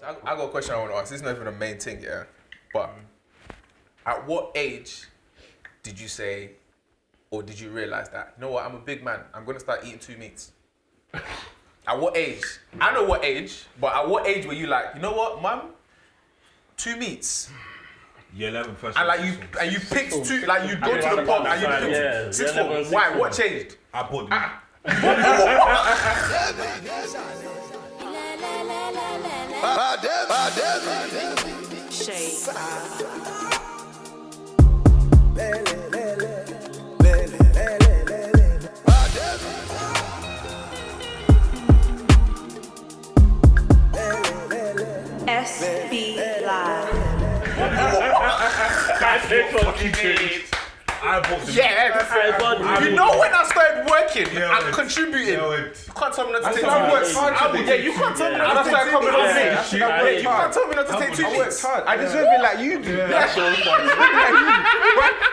So I got a question I want to ask. This is not even a main thing, yeah? But at what age did you say, or did you realise that, you know what, I'm a big man, I'm going to start eating 2 meats? At what age? I know what age, but at what age were you like, you know what, mum, 2 meats? Year 11 first. And like you picked 2, like you go to the pub and you picked 6 form. Why? What changed? I bought them. SB Live. I bought them. Yeah, you know when I started working and contributing, you can't tell me not to take 2 weeks. Yeah, you can't tell me not to take 2 weeks. You can't tell me not to take 2 weeks. I deserve it like you do. That's so funny.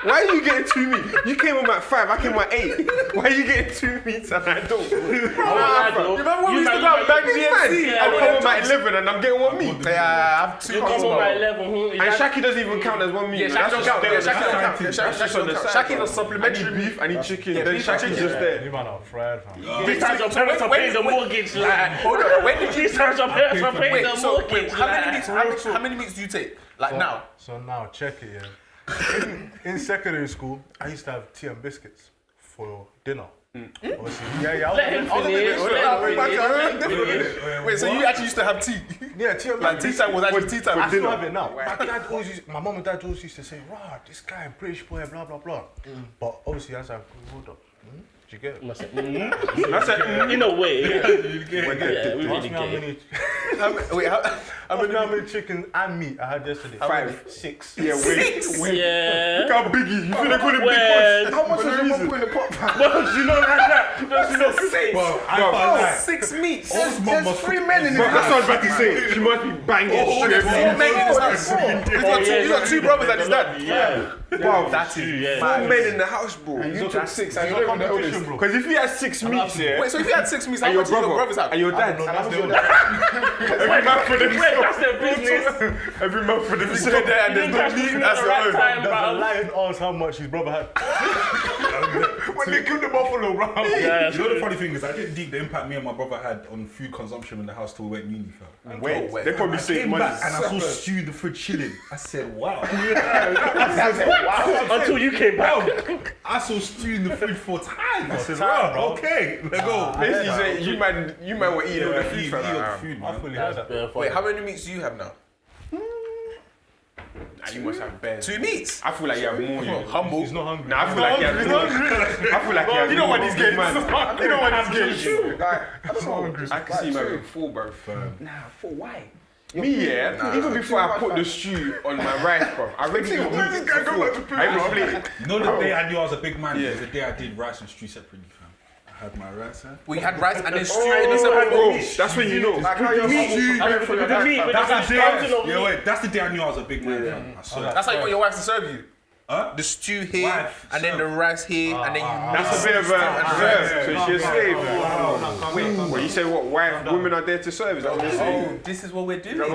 Why are you getting 2 meats? You came home at 5, I came at 8. Why are you getting 2 meats and I don't? Remember when we used to go and bang BMC? I come home at 11 and I'm getting 1 meat. Yeah, I have 2 You come home at 11. And Shaki doesn't even count as 1 meat. Yeah, Shaki don't count. Shaki don't count. Shaki's a I supplementary need beef, I need chicken, then beef, Shaki's just there. You man are fried, fam. These times your parents are paying the mortgage. Hold on, when did you These times your parents are paying the so mortgage. how many meats do you take? Like now? So now, check it, yeah. In secondary school, I used to have tea and biscuits for dinner. Obviously, yeah. Let him finish. Wait, so you actually used to have tea? Yeah, tea and Like tea time was actually tea time. I still have it now. My mum and dad always used to say, "Rah, this guy, British boy, blah blah blah." But obviously, as I grew up, do you get it? That's it. In a way. Ask Really me how many chicken and meat I had yesterday. 5, 6. Yeah, wait. Yeah. Look how biggie. You finna call him big Well, boss. How much was you put in the pot? Well, you know like that. You know 6. Well, I can't lie. 6 meats. There's 3 men in the house. That's what I was about to say. She must be banging. There's 4 men in his house. You got 2 brothers and his dad. Yeah. Wow, That's it. 4 men in the house, bro. You took 6 and you're not even the oldest. Because if you had 6 meats, yeah. Wait, so if you had 6 meats, how And your much did your brother brothers have? and your dad. Every man for themselves. That's their business. Every month for You themselves. sit there and there's no meat, that's your own. Does a lion ask how much his brother had? When they killed the buffalo, bro. Yeah, You know the funny thing is, I didn't deep the impact me and my brother had on food consumption in the house till we went uni, fam. Wait, wait. they probably I saved came money. back and I saw stew in the fridge chilling. I said, wow. until you came back. I saw stew in the fridge 4 times. I said, Time, wow, bro. okay, let's go. Basically, say you man were eating all the food, Eat fam. all the food, I man. fully heard That's that. bare funny. Wait, how many meats do you have now? You must have bare. 2 meats. I feel like you have more. You. Humble. He's not hungry. Nah, I feel like you have more. I feel like you have You know more. what he's getting. You know what he's getting. Like, I don't know. I can see my being full, bro. Nah, for why? Me, yeah. Even before I put the stew on my rice, bro, I already eat meat before. I even play. You know the day I knew I was a big man? Was the day I did rice and stew separately, fam. I had my rice, huh? We had rice and then stew in the separate bowl. That's when you know. Like how you're The meat with the fountain of Yeah, meat. wait, that's the day I knew I was a big man, fam. I swear. That's how you want your wife to serve you. Huh? The stew here, Wife, and then the rice here, and then you That's a bit of a reserve. So she's a slave. Wait, you said what? Wife, women are there to serve. Is that what you're saying? Oh, this is what we're doing. Nah,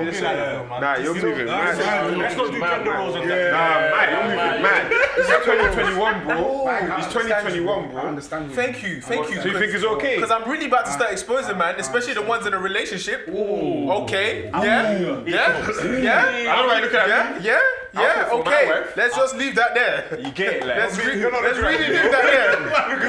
you're moving mad. Let's not do gender roles on that. Nah, mad. You're moving mad. It's 2021, bro. It's 2021, I bro. understand you. Thank you. So you think it's okay? Because I'm really about to start exposing, man, especially the ones in a relationship. Okay. Yeah. Yeah. Yeah. I don't know why you're looking at me. Yeah. Yeah. for my Okay. wife. Let's just leave that there. You get it, like. Let's really leave that there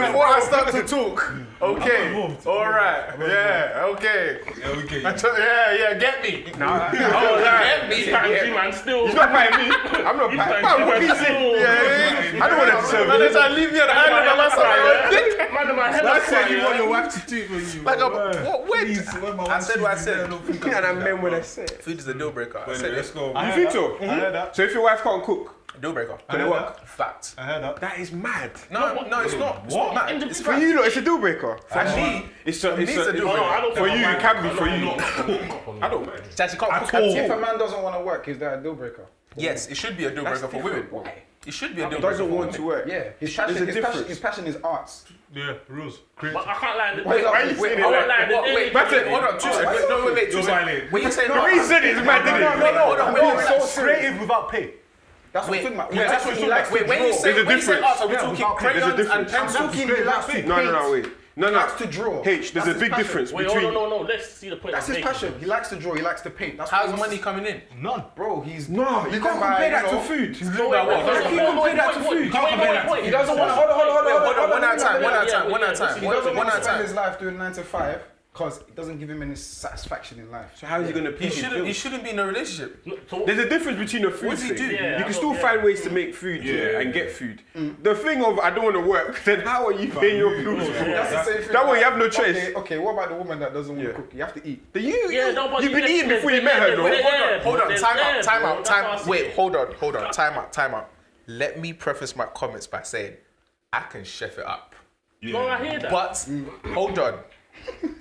before I start to talk. Okay. All right. Yeah. Okay. Yeah, we get you. Yeah. Get me. Nah, Get me. He's man still. he's not paying me. I'm not paying. Man, what is it? Yeah. I don't want to serve Man, you. they try to leave me on the island by myself. Man, my head I is said you fire. want your wife to do it when you. Like, what? Wait. I said what I said. And I meant what I said. Food is a deal breaker. I said Let's it. go. You think so? I heard that. So if your wife can't cook, Deal breaker. can it work? Fact. I heard that. That is mad. No, it's not. It's not mad. It's For fact. you, it's a deal breaker. For me, It's me, it's a deal No, I breaker. don't for think you, my it wife- can be for you. I don't mind. That she can't cook all. at If all. a man doesn't want to work, is that a deal breaker? Yes, it should be a deal breaker for women. Why? It should be a deal Doesn't breaker. want to work. Yeah, his There's passion, a difference. his passion is arts. Yeah, rules. But I can't lie. Wait, I wait, won't lie. Wait, hold on, 2 seconds. No, wait, 2 You're seconds. violent. When you say The reason is mad, didn't it? hold on, wait. Creative without pay. That's what Wait, I'm talking about. that's what you like. Wait, when you say art, are we talking crayons and I'm pencils? talking he likes to paint. No, wait. No. He likes to draw. H, there's That's a his big passion. difference Wait, between. no. Let's see the point. That's I'm his making. passion. He likes to draw. He likes to paint. That's How's what money coming in? None. Bro, he's No, you can't by, compare that you to know, food. He's No, wait, living by- wait, You can't compare that to food. You can't compare that to wait. He doesn't want to. Hold on. One at a time, one at a time, one at a time. He doesn't want to spend time. his life doing 9 to 5 because it doesn't give him any satisfaction in life. So how is he gonna pay his He bills? shouldn't be in a relationship. There's a difference between a food What's he thing. do? Yeah, You can still find ways to make food and get food. The thing of I don't want to work, then how are you paying your bills? That's the same thing. That way you have no choice. Okay, what about the woman that doesn't want to cook? You have to eat. You've been eating before you met her, though. Hold on, time out. Wait, hold on, time out. Let me preface my comments by saying I can chef it up. No, I hear that. But hold on.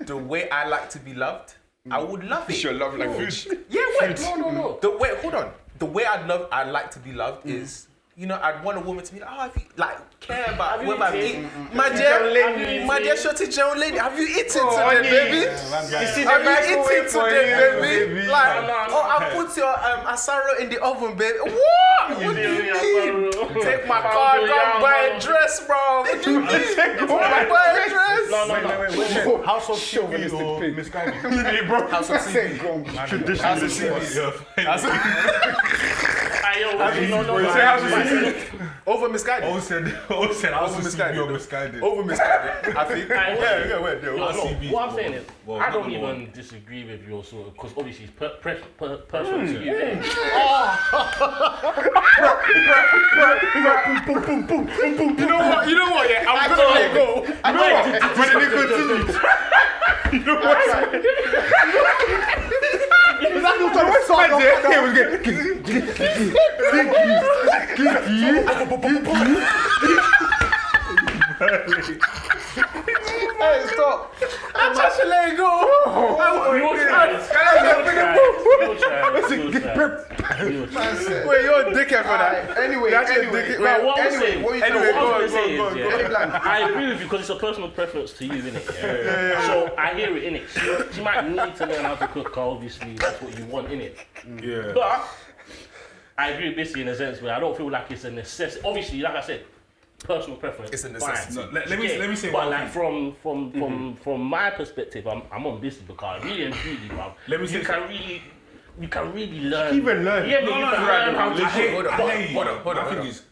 The way I like to be loved, I would love It's it. your love language. Yeah, wait. No. Hold on. The way I like to be loved is, I'd want a woman to be like, if you care about whether I'm eating. My dear shorty John lady, have you eaten today, baby? Have you eaten today, baby? I put your asaro in the oven, baby. What? What do you mean? Take my card, go and buy a dress, bro. What do you mean? Go and buy a dress. No. House of TV or misguided? House of TV. Traditional. Over misguided. All said Over misguided. misguided. Over misguided. I think. What I'm saying is, I don't even disagree with your sort of, because obviously it's personal to you. You know what? Yeah, I'm gonna let it go. But then it continued. You know what? Hey, stop. I'm just let it go. Wait, you're a dickhead for that. Anyway, What I'm saying, what you Anyway, talking go about? on, go on. Any plan? I agree with you because it's a personal preference to you, innit? Yeah. So I hear it, innit? She might need to learn how to cook, 'cause obviously that's what you want, innit? Yeah. But I agree with Bissy in a sense where I don't feel like it's a necessity. Obviously, like I said, personal preference. It's a necessity. Fine. No, let me say But one like thing. from my perspective, I'm on Bissy because really and truly, bruv, Let me say you can really learn. Even learn. Yeah, but you can learn how to cook. Hold on. The thing is,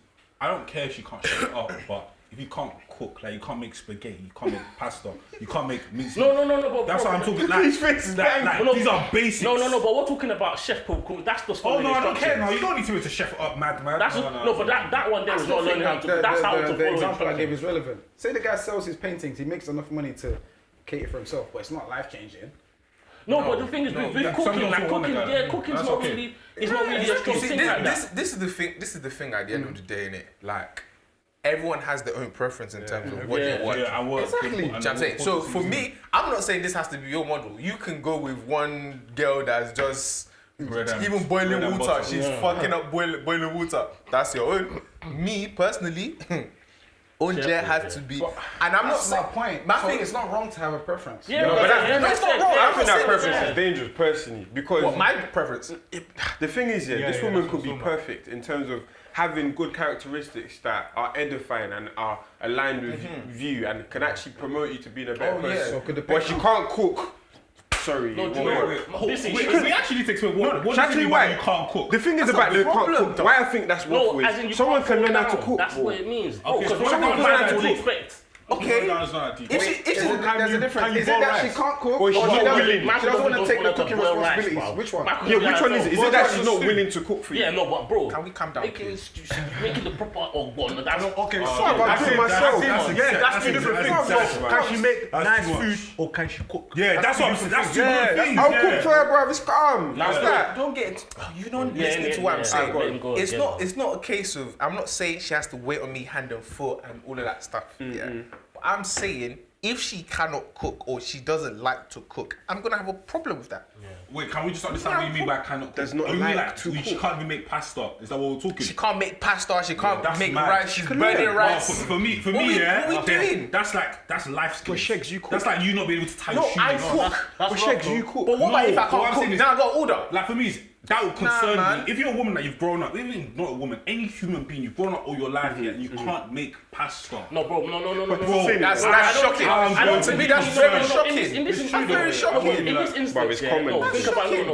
I don't care if she can't shut it up, but if you can't cook, like you can't make spaghetti, you can't make pasta, you can't make mince. No, but That's bro, what I'm talking. Like, His face is like, bang. these are basics. No, but we're talking about chef cook. That's just Oh following no, I don't care. instructions. No, you don't need to be able to chef it up, mad. That's but that one there is not learning how to. That's how to The follow example I instructions. gave is relevant. Say the guy sells his paintings, he makes enough money to cater for himself, but it's not life changing. No, but the thing is, with yeah, some cooking, people like want cooking, that. yeah, cooking's That's not okay. really, it's not really a strong You see, thing like that. this is the thing. This is the thing. At the end of the day, innit? Like, everyone has their own preference in terms of what they want. Yeah, I work. Exactly. Do you know what I'm saying? So for me, I'm not saying this has to be your model. You can go with one girl that's just Bread and- even bread boiling and water. butter. She's fucking up boiling water. That's your own. Me personally, Onje has to be. And I'm not That's my saying point. My So thing it's is not wrong to have a preference. Yeah, but that's not wrong. I think that Yeah. preference is dangerous personally because what my preference. the thing is, this yeah, woman that's could be so much. perfect in terms of having good characteristics that are edifying and are aligned with you and can actually promote you to being a better Oh, yeah. person. So could the But she can't cook. Sorry. No, it do you won't know work. what? This is- We actually need to explain what does Shall I it tell you mean why? when you can't cook? The thing is That's about a the can't problem, cook. though. Why I think that's No, wrong as in you is someone can't can fall learn how to down. cook. That's bro. what it means. Okay, Because so someone someone can can learn learn how to to cook. expect. Okay. No, it's not deep. If she, There's a difference. Is it that she can't cook Or she's she not doesn't- willing? She doesn't want to take the cooking responsibilities. Which one? Yeah, which one is it? Is it that she's not willing to cook for you? Yeah, no, but bro, Can we calm down, making please? the proper one. That's Okay, I'm so about doing myself. that's two different things. exactly Can she make That's nice too much. food or can she cook? Yeah, that's what I'm saying. That's two Yeah, good things. I'll yeah. cook for her, bro. It's calm. Nah, What's still- that? Don't get. You don't Yeah, listen yeah, to what yeah, I'm saying. let him go It's again, not. man. It's not a case of. I'm not saying she has to wait on me hand and foot and all of that stuff. Yeah. But I'm saying if she cannot cook or she doesn't like to cook, I'm gonna have a problem with that. Wait, can we just understand what you mean by cannot cook? Does not Oh, you mean like to she cook. can't even make pasta? Is that what we're talking? She can't make pasta. She can't that's make mad. rice. She's burning rice. For me, What we doing? that's life skills. Shags, you cook. That's like you not being able to tie No, your shoe. I you know? cook. That's But Shags, rough, you bro. cook. But what about if I what I'm can't saying cook? is- Now I got to order. Like for me, that would concern man. me. If you're a woman that you've grown up, even not a woman, any human being, you've grown up all your life here, and you can't make pasta. No, bro, no. Bro, That's I don't shocking. think- I don't To think- me, that's no, very no, shocking. In this That's instance, very shocking. In this instance, But it's yeah, common. no, That's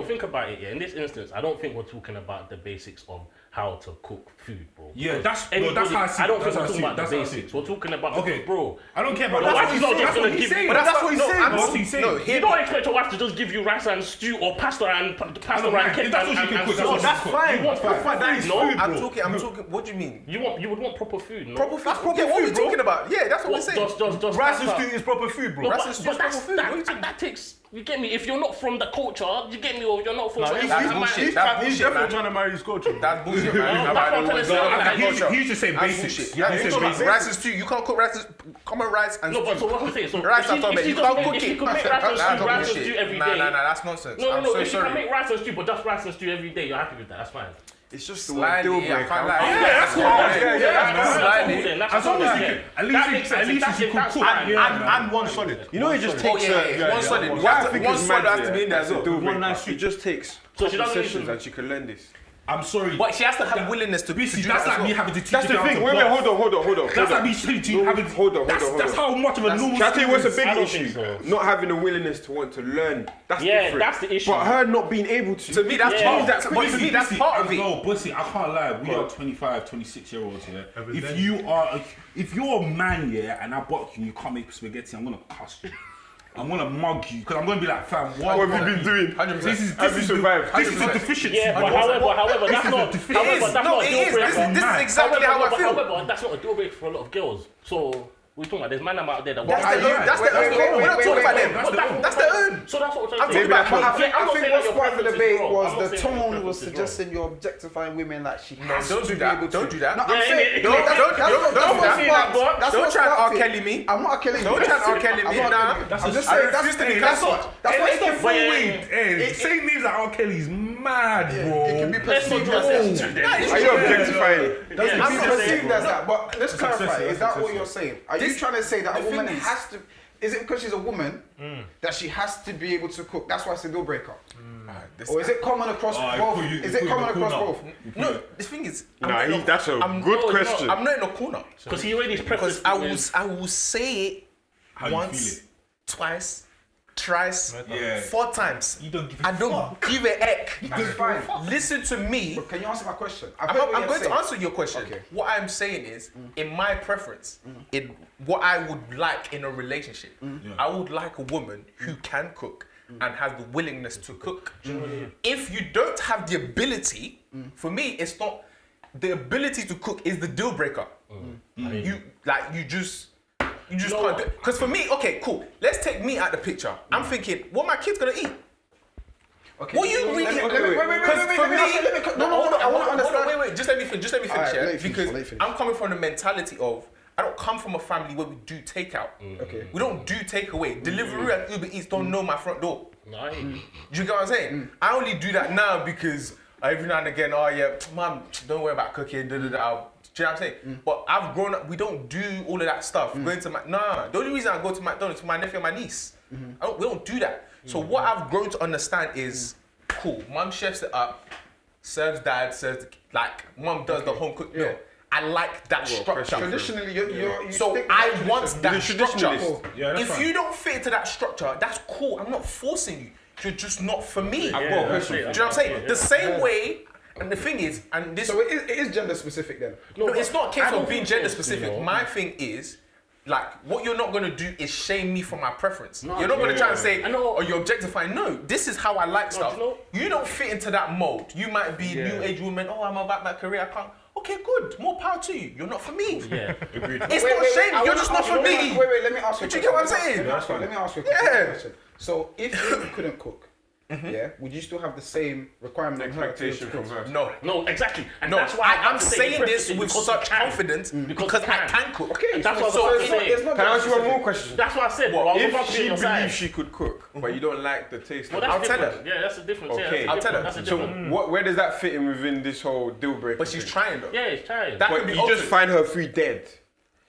think about it. Yeah, in this instance, I don't think we're talking about the basics of how to cook food, bro. Yeah, Because that's how I anybody- see it. I don't think That's how we're I talking see it. about the That's how I see basics. it. We're talking about Okay, bro. I don't care about The that. wife's not just gonna give you. But that's what he's saying. That's what he's saying. No, You don't expect your wife to just give you rice and stew or pasta and pasta don't mind. and cake That's what she can cook, that's what she That's cook. fine. You want That's fine. That is No, food, I'm bro. talking. What do you mean? You would want proper food, no? Proper food. That's proper Yeah, what are we food, bro. talking about? Yeah, that's what we're What, saying. just Rice and pasta? stew is proper food, bro. No, Rice but, and stew but is that's, proper food. What are you that takes. You get me? If you're not from the culture, you get me, or you're not from. Nah, whatever, he's That's that might- bullshit. That's He's bullshit, definitely man. trying to marry his culture. That's bullshit, man. No, How that's about what I'm the trying to ones- say. that's He's culture. just saying That's basics. bullshit. Yeah, he's just Rice basics. and stew. You can't cook rice. Common rice and No, but so stew. what I'm saying, so Rice if and she- tomato. if she You just can't make- cook if she it. could make rice and That's stew, rice and bullshit. stew every Nah, day. that's nonsense. No, I'm if so she can sorry. make rice and stew, but just rice and stew every day, you're happy with that. That's fine. It's just the Slightly, deal I breaker. can't lie. Yeah, that's Yeah, cool. yeah, That's slightly. cool then, that's As long cool as then, you yeah. can, at That least makes at sense. least That's you can that's cook. fine. And one solid. You know, it just takes Oh yeah, one solid. What I think One is solid mad, has to be in there as that's a well. deal One breaker. nice It just takes So she doesn't need sessions to- and she can learn this. I'm sorry. But she has to have willingness to Basically, do that's that like as me well. having to teach That's you the how thing. to Wait, box. hold on. That's like me teaching you having to. Hold on. That's how much of a normal. Shall I tell you what's a skill big don't issue? think so. Not having the willingness to want to learn. That's Yeah, different. that's the issue. But her not being able to. To me, that's Yeah. part of that. But to me, that's part of it. No, Bussy, I can't lie. We are 25, 26-year-olds here. Every If day. if you're a man, yeah, and I box you, you can't make spaghetti, I'm gonna cuss you. I'm gonna mug you because I'm gonna be like, fam, what What have you been doing? 100%. Have you survived? This is a deficiency. Yeah, but however, that's not. It is. However, that's No, not a it deal is. breaker. This is exactly how I feel. However, that's not a deal breaker for a lot of girls. So we talking about there's man out there that That's want. the own. That's the own. We're not talking about them. That's the own. So that's what I'm I'm talking saying. about Yeah, I I'm I not think saying what's that your part of the preference is debate wrong. was I'm not the saying that your tone preference was is wrong. suggesting you're objectifying women like she No, has don't to do be that. able to. Don't do that. No, I'm Yeah, saying innit? Don't do that. that's Don't what try and R. sparked it. Kelly me. I'm not killing you. Don't try and R. Kelly me. Nah. I'm just I saying refuse to be that's cancelled. what that's Hey, what let's not it fool yeah, with. Hey, saying names like R. Kelly's mad, bro. can be Let's not perceived do as that. that. Are you objectifying? Doesn't Yeah, be I'm perceived as that. But let's clarify. successful, Is that's that what successful. you're saying? Are you trying to say that a the woman thing is- has to? Is it because she's a woman that she has to be able to cook? That's why it's a deal breaker. Or is it common across both? Is it common across both? No, the thing is, Nah, that's a good no, question. I'm not in a corner Because he already prefaced because I will say it How you once, feel twice, thrice, Yeah. 4 times. You don't give a I don't give a heck. That's fine. Listen to me. But can you answer my question? I'm going to answer your question. Okay. What I'm saying is, in my preference, in what I would like in a relationship, I would like a woman who can cook and has the willingness to cook. If you don't have the ability, for me, it's not the ability to cook is the deal breaker. You just can't do it. Because for me, okay, cool. Let's take me out the picture. I'm thinking, what my kids gonna eat? Okay. What you really? Wait. Because for me, I want to understand. Wait. Just let me finish. Alright, Yeah? let me finish, Because let me finish. I'm coming from the mentality of I don't come from a family where we do takeout. Okay. We don't do takeaway. Delivery and Uber Eats don't know my front door. Nice. Do you get what I'm saying? I only do that now because every now and again, oh yeah, mum, don't worry about cooking. Da, da, da. Do you know what I'm saying? But I've grown up. We don't do all of that stuff. Going to the only reason I go to McDonald's is for my nephew and my niece. We don't do that. So what I've grown to understand is, cool. Mum chefs it up, serves dad, serves mum does the home cooked meal. I like that structure. Traditionally, you So stick with I that want tradition. that structure. traditionalist. Yeah, that's If fine. you don't fit into that structure, that's cool. I'm not forcing you. You're just not for me. I've got a question. Do you know what I'm saying? The same way, and the thing is, and this. So it is gender specific then. No, it's not a case I don't of being think gender so, specific. you know. My thing is, what you're not gonna do is shame me for my preference. You're not gonna try and say, I know. oh, you're objectifying. No, this is how I like stuff. you know- You don't fit into that mold. You might be new age woman. Oh, I'm about my career. I can't. Okay, good. More power to you. You're not for me. Yeah. It's not shame. You're just not for me. Wait, let me ask you. Do you get what I'm saying? Let me ask you a Yeah. question. So if you couldn't cook, yeah, would you still have the same requirement on her? Expectation from her. No, exactly. And No, that's why I'm saying this with such confidence because I can cook. Okay, That's what so I was it's saying. not- it's not Can I that ask you one specific. more question? That's what I said. Bro. I was about If to be she on your side. believes she could cook, but you don't like the taste Well, of that's it, I'll tell different. Yeah, that's a difference. Okay. Yeah, I'll tell her. That's a so different. where does that fit in within this whole deal breaker? But she's thing? trying though. Yeah, it's trying. That But could be you just altered. find her food dead.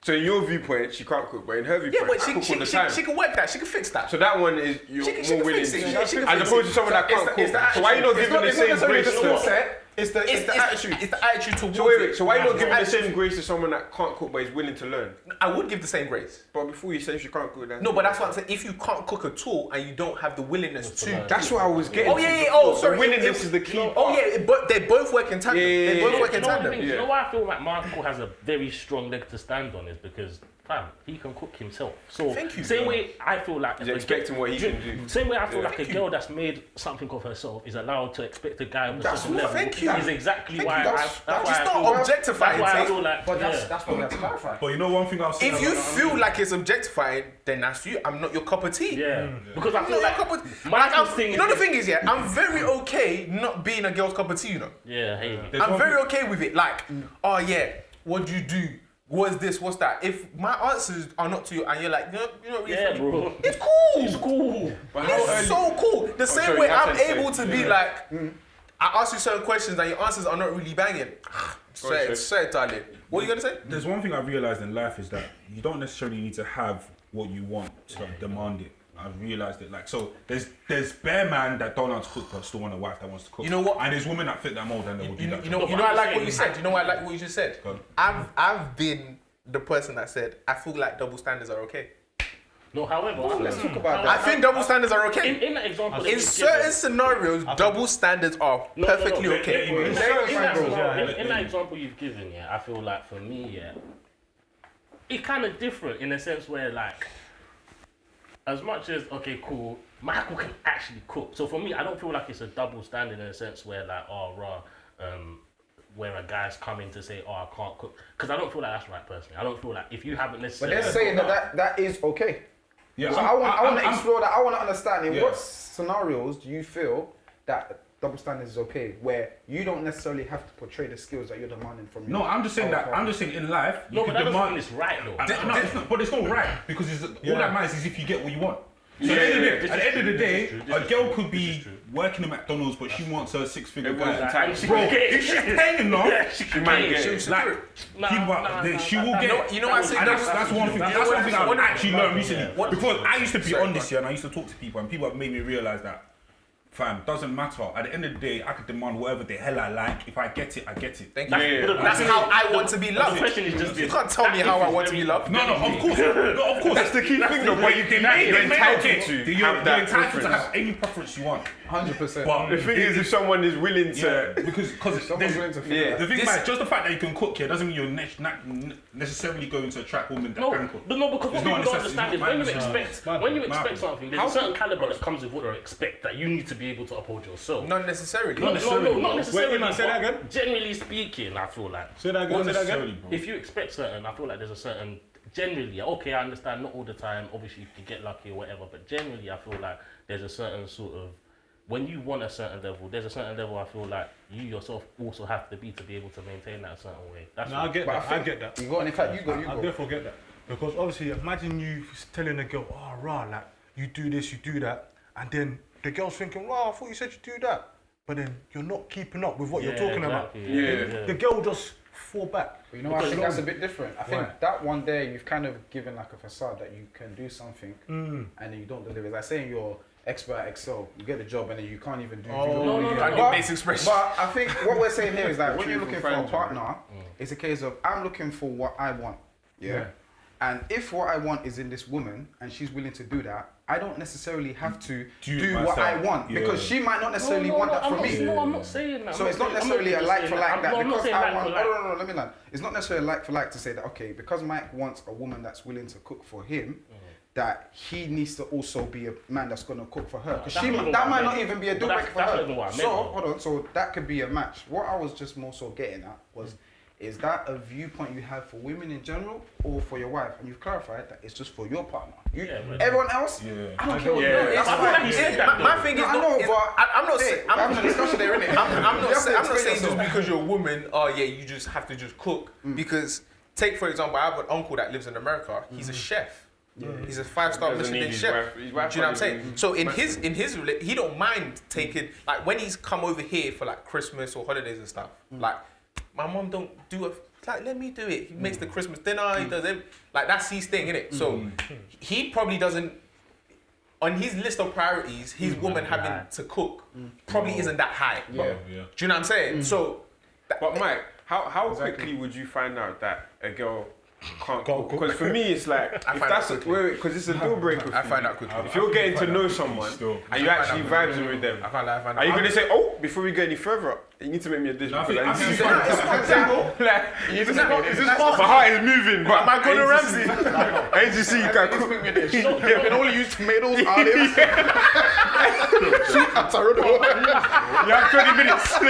So in your viewpoint, she can't cook, but in her Yeah, viewpoint, but I cook all the time. she can work that. She can fix that. So that one is you're She can more willing fix it. to, She can as fix opposed it. to someone that So can't it's the cook. So why are you not It's giving the it's not same necessarily grace? the skill set. It's the attitude. It's the attitude towards So wait, it. so why are you not giving the Attitude. same grace to someone that can't cook but is willing to learn? I would give the same grace. But before you say she can't cook, then No, but that's what I'm saying. If you can't cook at all and you don't have the willingness to, that's what I was getting. Oh to yeah, yeah. before. Oh, sorry. The willingness is the key. Oh yeah, but they both work in tandem. Yeah, They both yeah, work in You know what I tandem. mean? You know why I feel like Michael has a very strong leg to stand on is because, fam, he can cook himself. So Thank you. same way I feel like He's expecting what he can do. Same way I feel Yeah. like a girl that's made something of herself is allowed to expect a guy of a certain what- level. thank you. Is exactly Thank why you. I. That's why It's I not feel- objectifying. That's why I Tate. feel like. But yeah. that's what we have to clarify. But you know one thing I'll say. If you feel like it's objectifying, then that's you. I'm not your cup of tea. Yeah, because I I'm feel not like your cup of tea. Michael's thing You know is the thing is, yeah, I'm very okay not being a girl's cup of tea. You know, Yeah, hey. There's I'm one very thing- okay with it. Like, oh yeah, what do you do? What's this? What's that? If my answers are not to you and you're like, you're not really Yeah, funny, bro. it's cool. It's cool. But how It's early? so cool. The same sorry, way you have I'm to say- able to be like, I ask you certain questions and your answers are not really banging. Say it, darling. What are you gonna say? There's one thing I've realized in life is that you don't necessarily need to have what you want to demand it. I've realized it. Like, so there's bare man that don't know how to cook but still want a wife that wants to cook. You know what? And there's women that fit that mold and they will do that. You know, but I I'm like saying- what you said. You know what I like what you just said. Go on. I've been the person that said I feel like double standards are okay. No, however, let's talk about I think double standards are okay. in that example, that In you've certain given- scenarios, double standards are perfectly no, okay. In certain that angles, example- in that example you've given, yeah, I feel like for me, yeah, it's kind of different in a sense where, like, as much as, okay, cool, Michael can actually cook. So for me, I don't feel like it's a double standard in a sense where, like, where a guy's coming to say, oh, I can't cook. Because I don't feel like that's right, personally. I don't feel like if you haven't But necessarily... they're saying that is okay. Yeah, So I want to I'm- explore that. I want to understand in Yeah. what scenarios do you feel that double standards is okay, where you don't necessarily have to portray the skills that you're demanding from your No, I'm just saying that. partner. I'm just saying in life. No, you but can that doesn't demand. mean it's right, though. No, it's not, but it's not right because all that matters is if you get what you want. So at the end of the day, a girl could be working at McDonald's, but she wants her six-figure Everyone's guy. entitled. Bro, if she's paying enough, Yeah, she might can. get it. like, she will get. You know what I say? And that's one thing. That's one thing I've actually learned recently. What- Because I used to be Sorry, on this here and I used to talk to people, and people have made me realize that, fam, doesn't matter. At the end of the day, I could demand whatever the hell I like. If I get it, I get it. Thank you. Yeah. That's how I want to be loved. The question is just You this. can't tell me how I want to be loved. No, of course. No, of course. That's the key thing, though. But you can You're entitled to You're have that entitled to preference. have any preference you want. 100%. But The thing is, if someone is willing yeah, to, because Someone's willing to figure yeah. it the thing This- about it, just the fact that you can cook here doesn't mean you're necessarily going to attract women that No, can cook. but no, because It's what not people don't necessary, understand is it's when you not expect when you expect Madness. something, there's a certain caliber that comes with what you expect that you need to be able to uphold yourself. Not necessarily. No, not necessarily. Wait, say that but again? Generally speaking, I feel like Say that again. Not Say that again. necessarily, bro. if you expect certain, I feel like there's a certain. Generally, okay, I understand, not all the time. Obviously, you can get lucky or whatever, but generally, I feel like there's a certain sort of when you want a certain level, there's a certain level I feel like you yourself also have to be able to maintain that a certain way. That's No, what- I get But that. I get that. You go, and in fact, you go. I therefore get that. Because obviously, imagine you telling a girl, oh, rah, like, you do this, you do that, and then the girl's thinking, rah, I thought you said you do that. But then you're not keeping up with what you're talking about. exactly, Yeah. The girl will just fall back. You know, I think that's a bit different. I think that one there, you've kind of given like a facade that you can do something and then you don't deliver. It's like saying you're expert at Excel, you get the job and then you can't even do Basic expression. But I think what we're saying here is that when you're Truth looking and for a friends, partner, it's a case of I'm looking for what I want. Yeah. And if what I want is in this woman and she's willing to do that, I don't necessarily have to do what I want because she might not necessarily want that from me. No, I'm not saying that. So it's not necessarily a like for like that because I want. No, let me land. It's not necessarily like for like to say that okay, because Mike wants a woman that's willing to cook for him, that he needs to also be a man that's gonna cook for her. Because that might not even be a deal breaker for her. So hold on, so that could be a match. What I was just more so getting at was, is that a viewpoint you have for women in general or for your wife? And you've clarified that it's just for your partner. Everyone else, I don't care what That's fine. My thing is, I'm not saying. I'm having a discussion there, innit? I'm not saying just because you're a woman, you just have to just cook. Because take for example, I have an uncle that lives in America. He's a chef. He's a 5-star Michelin chef. Do you know what I'm saying? So in his he don't mind taking, like when he's come over here for like Christmas or holidays and stuff. Like my mom don't do it. Like let me do it. He makes the Christmas dinner. He does it. Like that's his thing, innit? So he probably doesn't. On his list of priorities, his woman having to cook probably isn't that high. Do you know what I'm saying? So, but Mike, how quickly would you find out that a girl can't cook? Because for me, it's like if that's because it's a deal breaker. I find out quickly. If you're getting to know someone and you actually vibing with them, are you gonna say, "Oh, before we go any further, you need to make me a dish"? My heart is moving, but am I Gordon Ramsay? As you see, you can cook. You can only use tomatoes, olives. You have 20 minutes.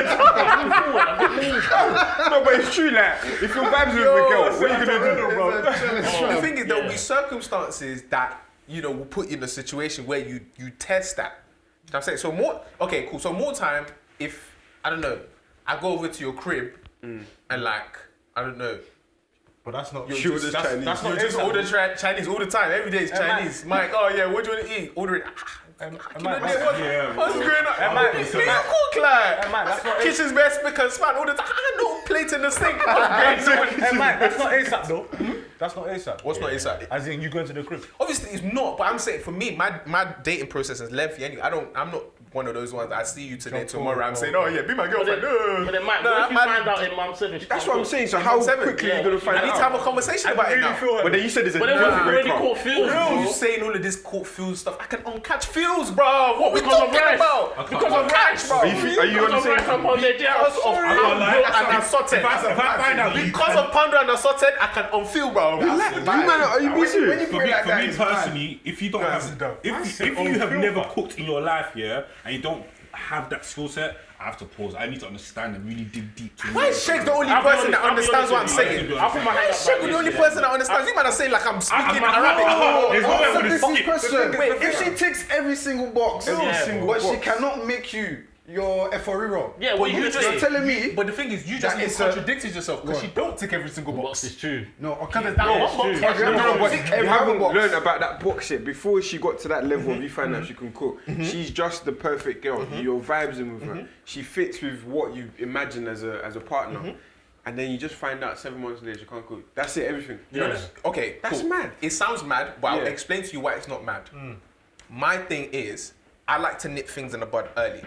No, but it's true. Like, if you're vibes with a girl, what are you gonna do, bro? The thing is, there will be circumstances that will put you in a situation where you test that. You know what I'm saying? So more, okay, cool. So more time, if I don't know, I go over to your crib and like I don't know. But that's not. She orders Chinese. That's not just order Chinese all the time. Every day is Chinese. Mike, what do you want to eat? Order it. What's going on? You cook like kitchen's best because man all the time. I know plate in the sink. Hey Mike, that's not ASAP though. That's not ASAP. What's not ASAP? As in you go into the crib. Obviously it's not, but I'm saying for me, my dating process is lengthy anyway. I'm not one of those ones that I see you today, tomorrow. I'm saying, be my girlfriend. But then Mike, what if you find out in month 7? That's what I'm saying. So how quickly are you gonna find out? I need to have a conversation about it now. But then you said there's a But then what if you already caught feels, bro? You saying all of this caught feels stuff? I can uncatch feels, bro. What we Because of talking rice. about? Because of rice, bro. Are you on the same? Because of pounder and assorted. If I find out Because of pounder and assorted, I can unfeel, bro. Are you being serious? For me personally, if you don't have, if you have never cooked in your life, and you don't have that skill set, I have to pause. I need to understand and really dig deep. Why is Sheikh the only person that understands what I'm saying? I'll put my hand up. Sheikh the only person that understands. You man are saying like I'm speaking Arabic. If she ticks every single box, but she cannot make you your Eforiro. Yeah, well, you're just telling me. But the thing is, you just contradicted yourself because she don't tick every single box. It's true. No, okay. Because that one box. You haven't learned about that box yet. Before she got to that level of you find out she can cook, she's just the perfect girl. Your vibes in with her. She fits with what you imagine as a partner. And then you just find out 7 months later she can't cook. That's it, everything. Yes. Okay, that's cool. mad. It sounds mad, but I'll explain to you why it's not mad. My thing is, I like to nip things in the bud early.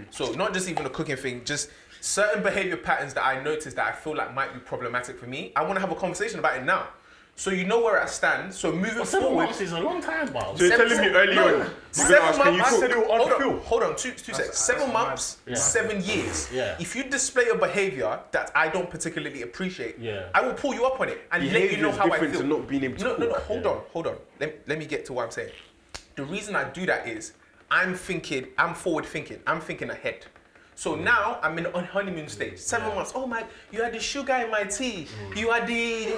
So not just even a cooking thing, just certain behavior patterns that I notice that I feel like might be problematic for me. I want to have a conversation about it now. So you know where I stand. So moving forward. 7 months is a long time, bro. So you're telling me early on, 7 months. Can you cook? Hold on, two seconds. 7 months, 7 years. Yeah. If you display a behavior that I don't particularly appreciate, I will pull you up on it and let you know how I feel. To not being able to cook. Hold on. Let me get to what I'm saying. The reason I do that is I'm forward thinking. I'm thinking ahead. So now I'm in on honeymoon stage. 7 months. Oh my, you had the sugar in my tea. You had the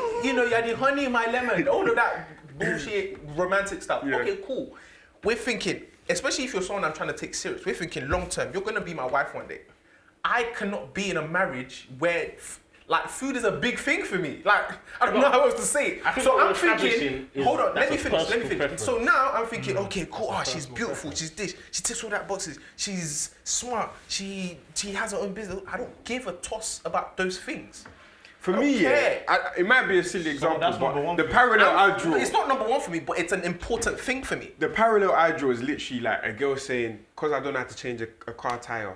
honey in my lemon. All of that bullshit romantic stuff. Okay, cool. We're thinking, especially if you're someone I'm trying to take serious, we're thinking long term, you're gonna be my wife one day. I cannot be in a marriage where like food is a big thing for me. Like I don't know how else to say it. So I'm thinking, hold on, let me finish. So now I'm thinking, okay, cool. Oh, she's beautiful. She's this. She ticks all that boxes. She's smart. She has her own business. I don't give a toss about those things. For me, it might be a silly example, but the parallel I draw. It's not number one for me, but it's an important thing for me. The parallel I draw is literally like a girl saying, "Cause I don't have to change a car tire."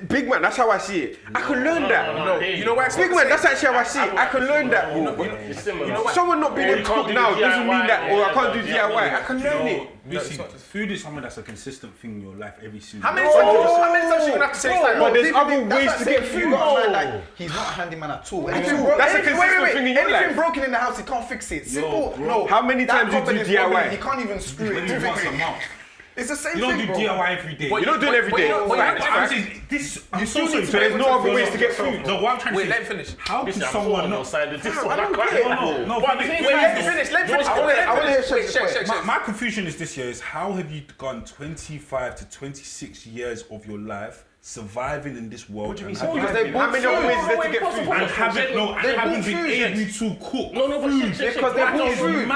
Big man, that's how I see it. I can learn that. No, you know why? Big man, that's actually how I see it. I can learn that. Someone not being able to cook now doesn't mean that, or I can't do DIY. I can learn it. Food is something that's a consistent thing in your life every single How day. many times you gonna have to change that? But there's other ways to get food. He's not a handyman at all. That's a consistent thing in your life. Anything broken in the house, he can't fix it. Simple. No. How many times do you do DIY? He can't even screw it. Once a month. It's the same You don't thing, do bro. DIY every day. You don't do it every day. I'm saying this. I'm so sorry. So there's no other ways to get food. No, what I'm trying to Wait, say. let him finish. How can Listen, I'm someone on your not? side of this. I don't get it. No, But the thing Wait, let him is, finish. Let him finish. I want to hear Shakes' point. My confusion is this year is how have you gone 25 to 26 years of your life surviving in this world? How many other ways is there to get food? And haven't been able to cook food. Because they bought food.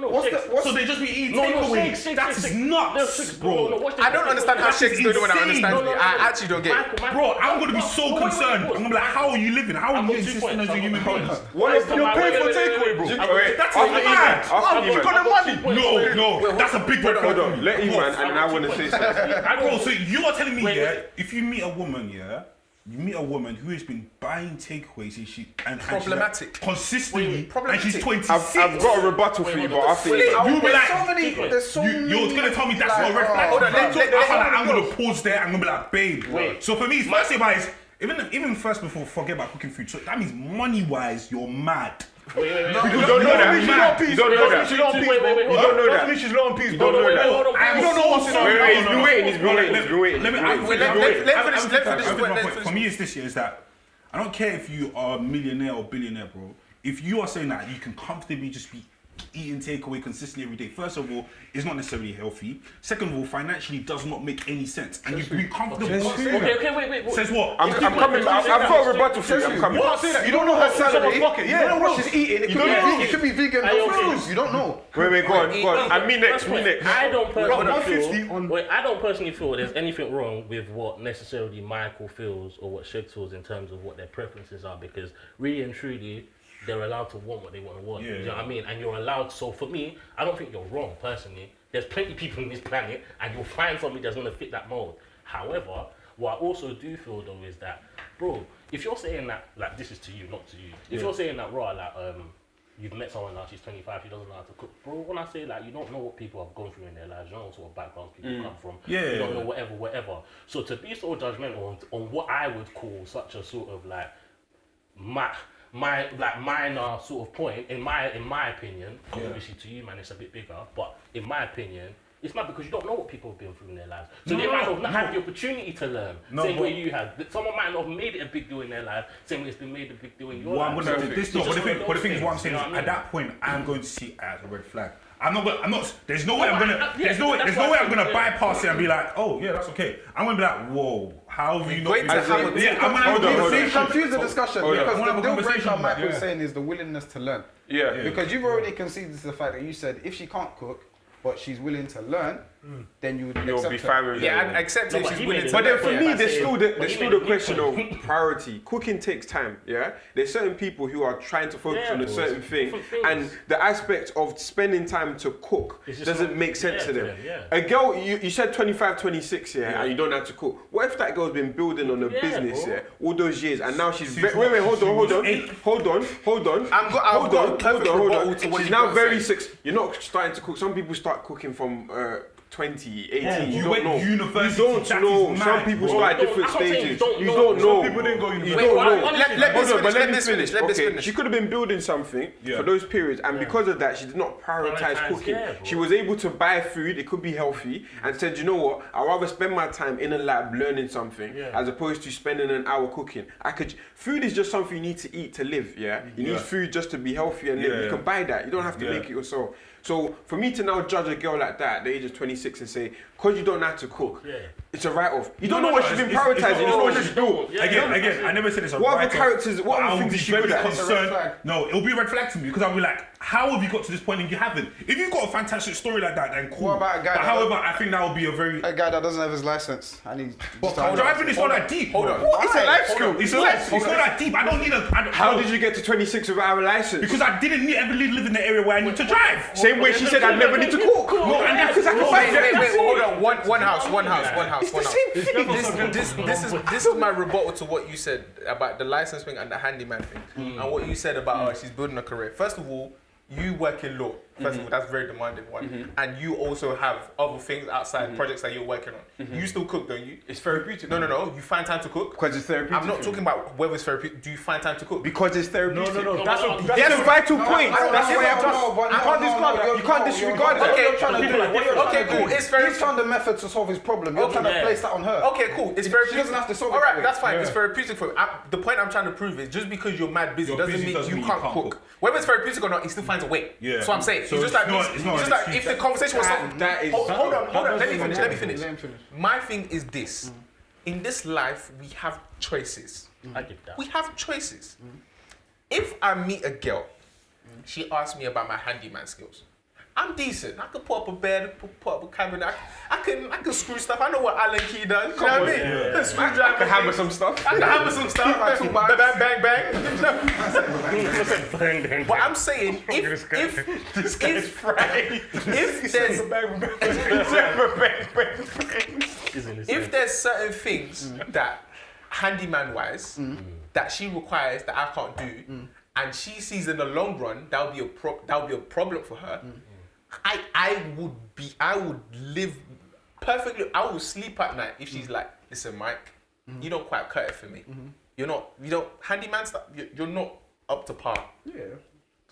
No. So they just be eating takeaway. That is nuts, bro. I don't understand how Shakes do it when I understand me. I actually don't get it. Bro, I'm gonna be so concerned. I'm gonna be like, how are you living? How are you existing as a human being? You're paying for takeaway, bro. That's mad. You got the money. No, that's a big red flag. Hold on, let him man, and I want to say something. Bro, so you are telling me, yeah, if you meet a woman, yeah, you meet a woman who has been buying takeaways and Problematic. she's like, consistently, Problematic. and she's 26. I've got a rebuttal for you, but I think You'll be like, There's so many. you're gonna tell me that's not a red flag. Hold on, I'm gonna pause there. I'm gonna be like, babe. So for me, first thing is, even first before forget about cooking food. So that means money wise, you're mad. you don't know that. You don't know that. You don't know that. You don't know that. You don't know that. You don't know what's in our He's been waiting. He's been waiting. Let For me, it's this year is that I don't care if you are a millionaire or billionaire, bro. If you are saying that you can comfortably just be eating takeaway consistently every day, first of all, it's not necessarily healthy. Second of all, financially does not make any sense. And you've been comfortable. Okay, wait. Says what? I'm coming. I've got a rebuttal for you. I'm coming. You don't know her salary. You don't know what she's eating. It could be vegan food. You don't know. Wait, go on. And me next. I don't personally feel there's anything wrong with what necessarily Michael feels or what Shug feels in terms of what their preferences are, because really and truly, they're allowed to want what they want to want. You know what I mean? And you're allowed. So for me, I don't think you're wrong personally. There's plenty of people on this planet, and you'll find somebody that's gonna fit that mold. However, what I also do feel though is that, bro, if you're saying that, like, this is to you, not to you. If you're saying that, raw, like, you've met someone now, she's 25, she doesn't know how to cook. Bro, when I say, like, you don't know what people have gone through in their lives, you don't know what sort of backgrounds people come from, you don't know whatever. So to be so judgmental on what I would call such a sort of, like, minor sort of point, in my opinion, obviously to you, man, it's a bit bigger, but in my opinion, it's not because you don't know what people have been through in their lives. So they might not have the opportunity to learn, same way you have. Someone might not have made it a big deal in their life, same way it's been made a big deal in your life. But the thing is, what I'm saying is, at that point, I'm going to see it as a red flag. There's no way I'm gonna bypass it and be like, oh yeah, that's okay. I'm gonna be like, whoa, how have you not? You confuse the discussion because the deal breaker Michael's saying is the willingness to learn. Yeah. Because you've already conceded to the fact that you said if she can't cook, but she's willing to learn, then you would You'll be fine with it. Yeah, I accept it. She's willing to. But then for me, there's still the question of priority. Cooking takes time, yeah? There's certain people who are trying to focus on a certain thing, and the aspect of spending time to cook doesn't make sense to them. A girl, you said 25, 26, and you don't have to cook. What if that girl's been building on a business, all those years, and now she's... Wait, hold on. I've got a perfect rebuttal to what she's you've now got very to say. You're not starting to cook. Some people start cooking from 20, 18. You You went don't know. university, You don't that know. is Some mad, people bro. start at different I'm saying stages. you You don't don't know. know. Some people didn't go You university. don't know. Let this finish. Let this Okay, finish. she could have been building something for those periods, and because of that, she did not prioritize cooking. She was able to buy food, it could be healthy, and said, you know what, I'd rather spend my time in a lab learning something as opposed to spending an hour cooking. Food is just something you need to eat to live, You need food just to be healthy and live. You can buy that. You don't have to make it yourself. So for me to now judge a girl like that at the age of 26 and say, because you don't know how to cook, it's a write-off. You don't know what she's been prioritizing. You don't know what she's doing. Again, I never said it's a What write-off. other characters? What I other will things be is she good very at? concerned. No, it'll be a red flag to me because I'll be like, how have you got to this point and you haven't? If you've got a fantastic story like that, then cool. What about a guy But that- however, I think that would be a very... A guy that doesn't have his license and he's Driving is not that deep. Hold on. It's a life skill. It's not that deep. I don't need a... How did you get to 26 without a license? Because I didn't ever live in the area where I need to drive. Same way she said I'd never need to cook. No, and that's because I can find Wait, hold on. One house. This is my rebuttal to what you said about the license thing and the handyman thing, and what you said about she's building a career. First of all, you work in law. First of all, that's a very demanding one. And you also have other things outside projects that you're working on. You still cook, don't you? It's therapeutic. No. You find time to cook? Because it's therapeutic. I'm not talking about whether it's therapeutic. Do you find time to cook? Because it's therapeutic. No. That's Yes, a vital point. That's That's why why you can't discard that. You can't disregard that. Okay, cool. It's very. He's found a method to solve his problem. You're trying to place that on her. Okay, cool. It's very. She doesn't have to solve it. All right, for that's it. fine. It's therapeutic for. The point I'm trying to prove is just because you're mad busy You're doesn't busy mean doesn't you mean can't cook. Whether it's therapeutic or not, he still finds a way. Yeah. That's what I'm saying. So it's just like it's not it's just an like excuse. if the conversation was something. that is- Hold on. Let me Let him finish. finish. My thing is this: in this life, we have choices. I get that. We have choices. If I meet a girl, she asks me about my handyman skills. I'm decent. I can put up a bed, put up a cabinet. I can screw stuff. I know what Allen Key does. You know what I mean? Screwdriver. I can hammer some stuff. I can hammer some stuff. Bang, bang. But I'm saying, if there's certain things that handyman-wise that she requires that I can't do, and she sees in the long run that would be a problem for her. I would live perfectly. I would sleep at night if she's like, listen, Mike, you don't quite cut it for me. You don't handyman stuff. You're not up to par. Yeah.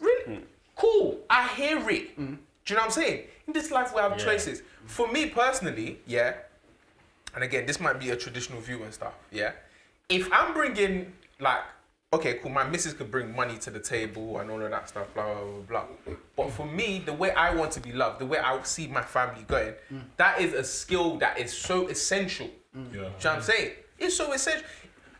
Really? Cool. I hear it. Do you know what I'm saying? In this life, we have choices. For me personally, yeah. And again, this might be a traditional view and stuff. Yeah. If I'm bringing like, okay, cool, my missus could bring money to the table and all of that stuff, blah, blah, blah, blah. But for me, the way I want to be loved, the way I see my family going, that is a skill that is so essential. Do you know what I'm saying? It's so essential.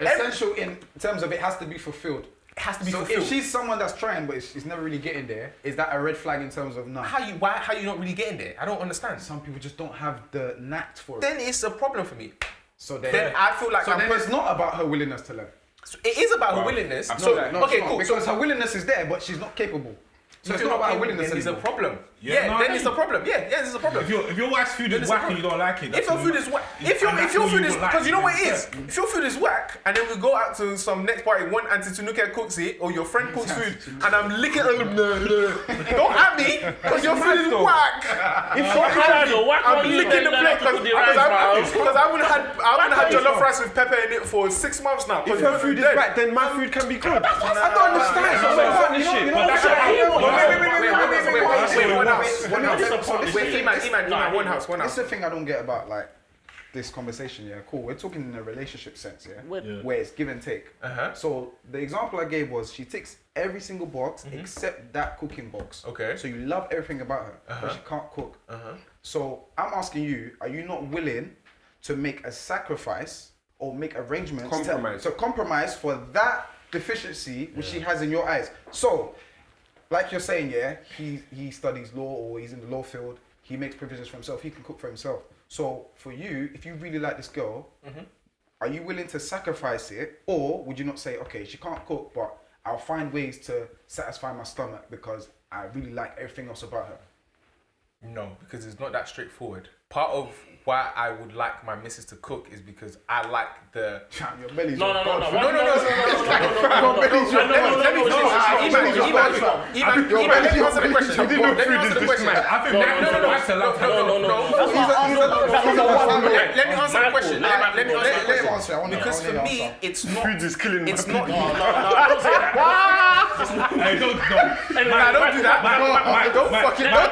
Essential in terms of it has to be fulfilled. It has to be So fulfilled. if she's someone that's trying but she's never really getting there, is that a red flag in terms of no? How you not really getting there? I don't understand. Some people just don't have the knack for it. Then it's a problem for me. So Then I feel like then it's not about her willingness to learn. So it is about her willingness. No, So no, okay, it's not, cool. because her willingness is there, but she's not capable. So it's not about her willingness. Then it's a anymore. problem. Yeah, no, I then get it's you. a problem. Yeah, it's a problem. If your wife's food Then is it's a whack and you don't like it, If your food is whack, if your food is, because you know what it is. If your food is whack, and then we go out to some next party, one Auntie Tanuka cooks it, or your friend cooks food, and I'm licking all of don't at me, because your food is whack. I'm licking the plate because I wouldn't had jollof rice with pepper in it for 6 months now. If her food is whack, then my food can be good. I don't understand. One house. This is the thing I don't get about like this conversation. Yeah, cool. We're talking in a relationship sense, where it's give and take. So the example I gave was she ticks every single box except that cooking box. Okay. So you love everything about her, but she can't cook. So I'm asking you, are you not willing to make a sacrifice or make arrangements to compromise for that deficiency which she has in your eyes? So, like you're saying, yeah, he studies law or he's in the law field. He makes provisions for himself. He can cook for himself. So for you, if you really like this girl, are you willing to sacrifice it, or would you not say, okay, she can't cook, but I'll find ways to satisfy my stomach because I really like everything else about her? No, because it's not that straightforward. Part of why I would like my missus to cook is because I like the. Your belly's No. Let me answer the question. Let me answer the question. Because for me, it's not. Food is killing It's my not. Hey, don't Don't do that. Don't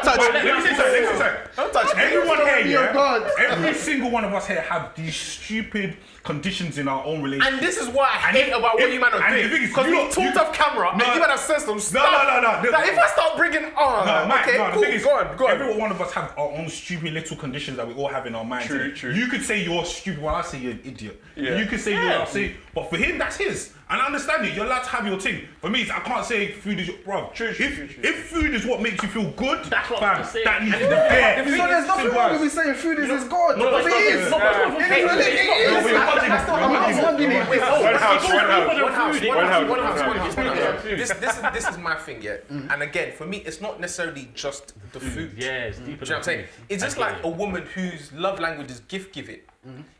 touch me. Let me say something. Don't touch me. Everyone here, yeah, every single one of us here have these stupid conditions in our own relationship. And this is what I hate about what you man are doing. Because we talked off camera and you man have said some stuff. No. That if I start bringing The thing is, go on. Every one of us have our own stupid little conditions that we all have in our minds. True. You could say you're stupid while I say you're an idiot. Yeah. You could say you're but for him, that's his. And I understand it. You're allowed to have your thing. For me, I can't say food is your bro. True. If food is what makes you feel good, That's what fam, I'm saying. that needs to be there. So there's nothing wrong with me saying food is his God. Because it is. This is my thing, yeah. And again, for me, it's not necessarily just the food. Yeah, it's deeper. Do you know what I'm saying? It's just like a woman whose love language is gift giving.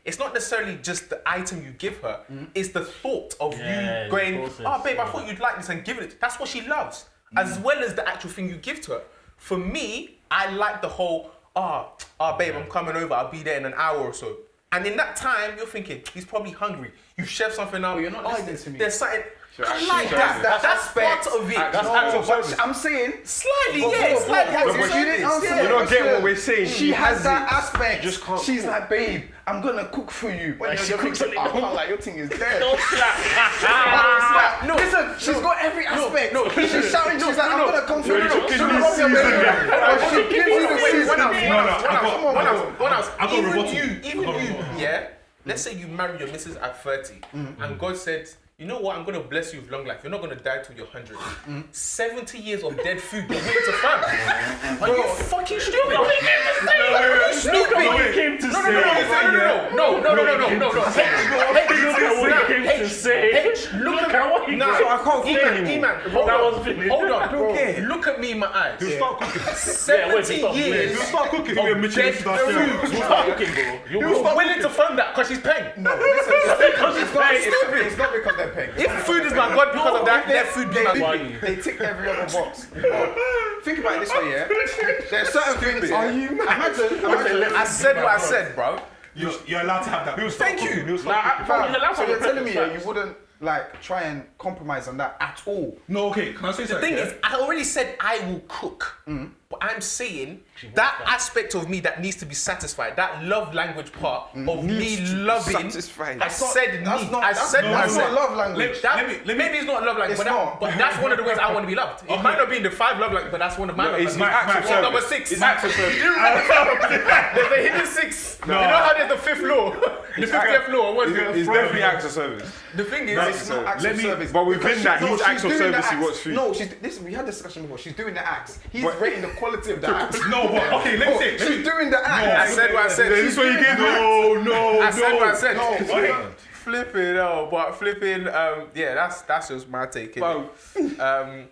It's not necessarily just the item you give her. It's the thought of you going, oh babe, I thought you'd like this, and giving it. That's what she loves, as well as the actual thing you give to her. For me, I like the whole, babe, I'm coming over. I'll be there in an hour or so. And in that time, you're thinking, he's probably hungry. You chef something up. You're not listening to me. There's something. So I actually like that. That's That's aspect. part of it. That's actual service. I'm saying Slightly, But- yeah. but- Slightly. but- active but you didn't service, answer yeah. my You're not getting what question. we're saying. She has that it. aspect. Just can't She's cook. like, babe, I'm gonna cook for you. But she you're cooks thinking, on it. I can't, like, your thing is dead. Don't slap. No, Listen, she's got every aspect. She's shouting, she's like, I'm gonna come for No, you. you're cooking She'll me rub your season, belly. yeah. But she gives you the season. One else. I got Even rebuttal. you, I got rebuttal. yeah. Let's say you marry your missus at 30, and God said, you know what? I'm gonna bless you with long life. You're not gonna die till you're 100. 70 years of dead food. You're willing to fund. Are you fucking stupid? No, he came to say. Stupid. No, he came to say. No. Look at what he So I can't cook anymore. That was finished. Hold on. Look at me in my eyes. He'll start cooking. 70 years He'll start cooking. of dead food. You start cooking, bro. You're willing to fund that because she's paying. No, listen, Because it's paying. it's not because they're paying. If food is my God because of that, let food be my God. They tick every other box. Think about it this way, yeah? There's certain things. Are you imagine. I said what I said, bro. You're allowed to have that. Thank you. So you're telling me you wouldn't like try and compromise on that at all? No, okay. Can I say The something? thing is, I already said I will cook, but I'm saying that aspect of me that needs to be satisfied, that love language part of me loving. satisfied. I said That's need. not- I that's said not- what I that's said. not love language. That, Let me- maybe it's not love language, It's not. but that's one of the ways I want to be loved. It might not be in the 5 love language, but that's one of my love it's languages. acts of Or service. number 6. It's acts of service. You remember there's a hidden 6. You know how there's the 5th law, the 50th law. What's It's definitely acts of service. the thing is, It's not acts Let of me- service. but within Because that, she- he's she's acts of doing the service, he acts. wants food. No, listen, we had this discussion before. She's doing the acts. He's rating the quality of the acts. No, but okay, let me say. She's doing the I acts. said what I said. Is this what you gave me? No, I said what I said. No, Okay. Flipping, but flipping, that's just my take. innit?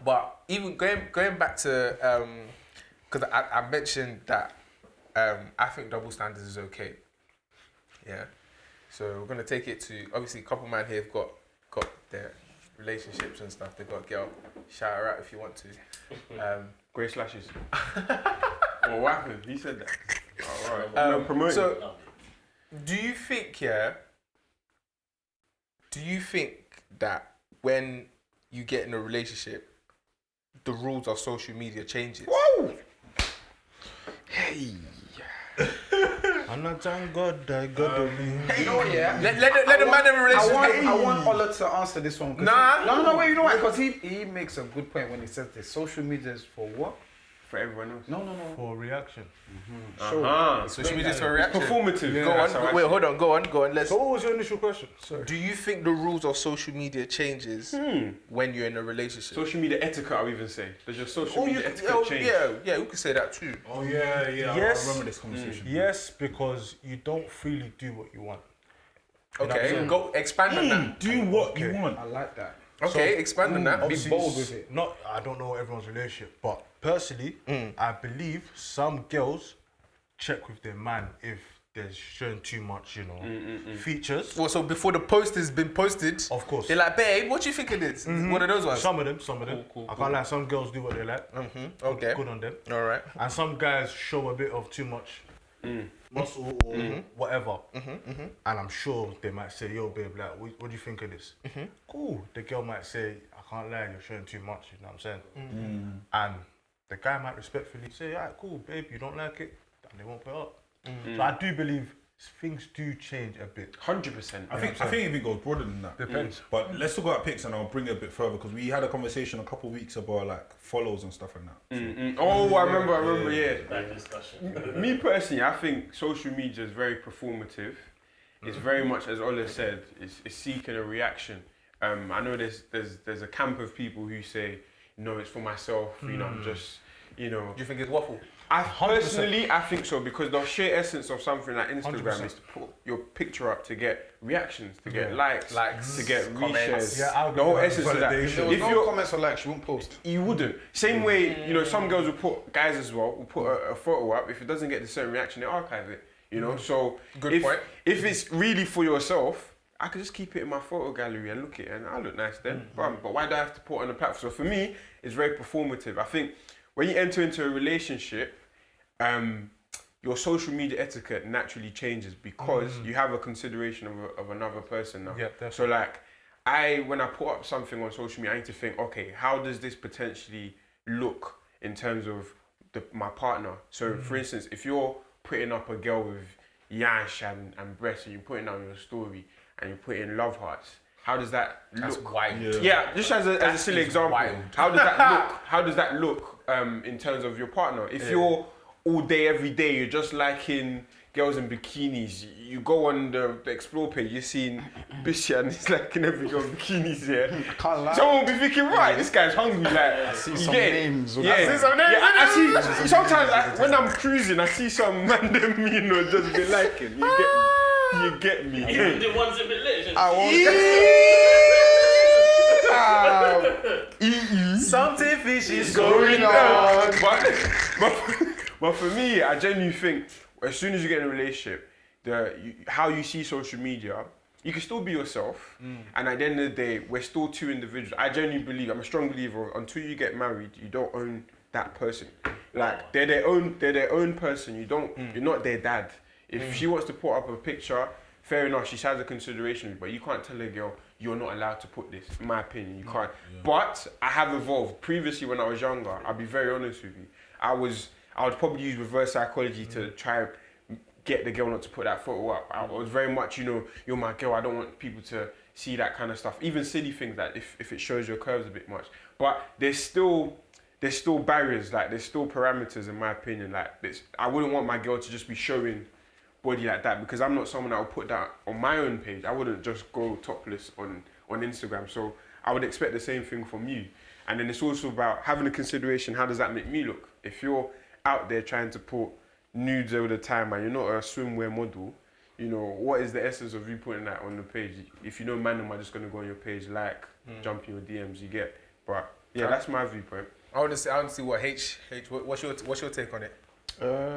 But even going back to, because I mentioned that I think double standards is okay. Yeah. So we're gonna take it to obviously a couple man here have got their relationships and stuff. They got a girl. Shout her out if you want to. Grey slashes. Well, what happened? He said that. Alright. Promoting. So, do you think that when you get in a relationship, the rules of social media changes? Whoa! Hey. I'm not thank God that God of me. You know what, yeah? Let the man in a relationship. I want Ola to answer this one. 'Cause Nah. No, wait, you know why? Because he makes a good point when he says the social media is for what? For everyone else. No. For reaction. Social media is for reaction. Performative. Go on. Wait, hold on. Go on. Let's. So what was your initial question? Sorry. Do you think the rules of social media changes when you're in a relationship? Social media etiquette, I would even say. Does your social Oh, media etiquette change? yeah, we could say that too. Oh yeah. Yes. I remember this conversation. Yes, because you don't freely do what you want. Okay, go expand on that. Do what you want. I like that. Okay, expand on that. Obviously, bold with it. Not, I don't know everyone's relationship, but personally, I believe some girls check with their man if they're showing too much, features. Well, so before the post has been posted, Of course. they're like, babe, what do you think of this? One of those ones. Some of them. I can't lie, some girls do what they like. Okay. Good on them. All right. And some guys show a bit of too much muscle or whatever. And I'm sure they might say, yo, babe, like, what do you think of this? Cool. The girl might say, I can't lie, you're showing too much, you know what I'm saying? And the guy might respectfully say, all right, cool, babe, you don't like it, and they won't put it up. So I do believe things do change a bit. 100%. I think if it goes broader than that. Depends. But let's talk about pics and I'll bring it a bit further because we had a conversation a couple of weeks about like follows and stuff like that. Oh, I remember, yeah. That discussion. Me personally, I think social media is very performative. It's very much, as Ola said, it's seeking a reaction. I know there's a camp of people who say, no, it's for myself, I'm just, Do you think it's waffle? I personally think so because the sheer essence of something like Instagram 100%. is to put your picture up to get reactions, to get likes, to get comments. reshares. Yeah, I'll the whole agree. essence of that. If there was If no you're, comments or likes, you wouldn't post. you wouldn't. Same way, some girls will put, guys as well, will put a photo up. If it doesn't get the certain reaction, they archive it. So Good point. if it's really for yourself, I could just keep it in my photo gallery and look at it, and I look nice then. But why do I have to put it on the platform? So for me, it's very performative. I think when you enter into a relationship, your social media etiquette naturally changes because you have a consideration of another person now. Yeah, definitely. So like, when I put up something on social media, I need to think, okay, how does this potentially look in terms of my partner? So for instance, if you're putting up a girl with yash and breasts and you're putting out your story and you're putting love hearts, how does that look? That's wild. Yeah, just as a silly example, wild. how does that look? How does that look in terms of your partner? If you're all day, every day, you're just liking girls in bikinis, you go on the explore page, you're seeing Bisha and it's like in every girl in bikinis, yeah. I can't lie. Someone will be thinking, right, this guy's hungry, like, I see some names. Yeah, I see some names. Yeah, I see, sometimes like, when I'm cruising, I see some man them, you know, just be liking. You get me. Even the ones in religion. Something fishy is going on. But for me, I genuinely think as soon as you get in a relationship, how you see social media, you can still be yourself, and at the end of the day, we're still two individuals. I genuinely believe, I'm a strong believer, until you get married, you don't own that person. Like they're their own person. You're not their dad. If she wants to put up a picture, fair enough, she has a consideration, but you can't tell a girl you're not allowed to put this. In my opinion, you can't. Yeah. But I have evolved. Previously, when I was younger, I'll be very honest with you, I would probably use reverse psychology to try and get the girl not to put that photo up. I was very much, you're my girl, I don't want people to see that kind of stuff. Even silly things that if it shows your curves a bit much. But there's still barriers, like there's still parameters in my opinion. Like this, I wouldn't want my girl to just be showing body like that because I'm not someone that would put that on my own page. I wouldn't just go topless on Instagram. So I would expect the same thing from you. And then it's also about having a consideration, how does that make me look? If you're out there trying to put nudes all the time and you're not a swimwear model, what is the essence of you putting that on the page? If you know man am I just gonna go on your page, jump in your DMs, you get. But yeah, that's my viewpoint. I want to see what what's your take on it?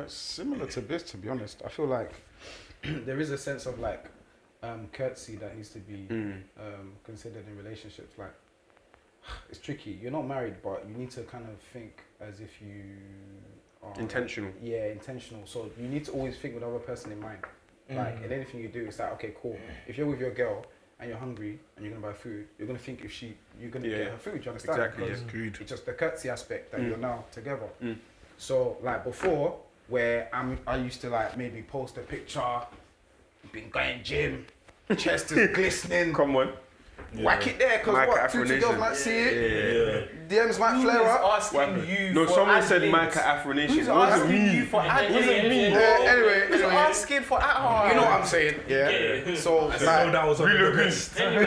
Similar to this, to be honest. I feel like there is a sense of courtesy that needs to be considered in relationships. Like, it's tricky. You're not married, but you need to kind of think as if you are intentional. Yeah, intentional. So you need to always think with the other person in mind. Like, in anything you do, it's like, okay, cool. If you're with your girl and you're hungry and you're gonna buy food, you're gonna think you're gonna get her food. Do you understand? Exactly. Because it's just the courtesy aspect that you're now together. So like before, where I used to maybe post a picture, been going gym, chest is glistening. Come on. Whack it there, because what? 2 girls might see it. DMs might flare up. Someone said Micah Afro Nation. It wasn't me. Anyway. Asking for you know what I'm saying? Yeah. So that was on the list. Really